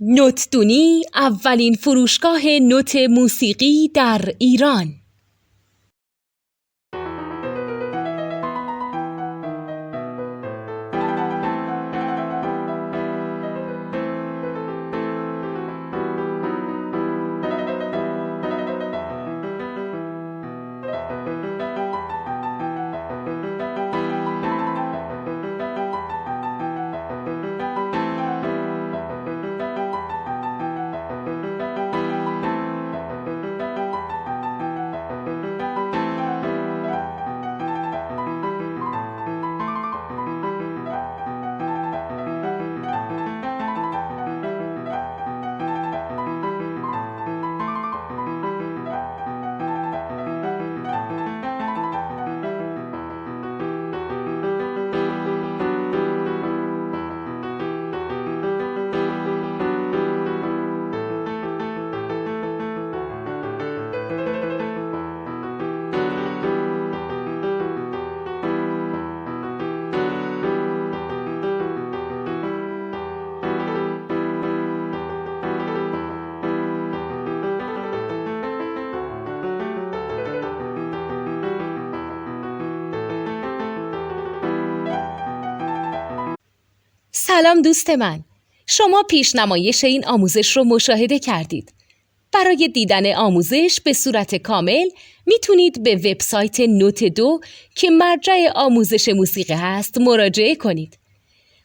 نوتدونی اولین فروشگاه نوت موسیقی در ایران. سلام دوست من، شما پیشنمایش این آموزش رو مشاهده کردید. برای دیدن آموزش به صورت کامل میتونید به وبسایت نوت2 که مرجع آموزش موسیقی هست مراجعه کنید.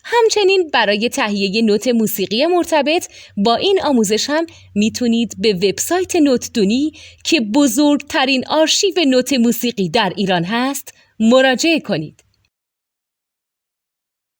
همچنین برای تهیه نوت موسیقی مرتبط با این آموزش هم میتونید به وبسایت نوتدونی که بزرگترین آرشیو نوت موسیقی در ایران هست مراجعه کنید.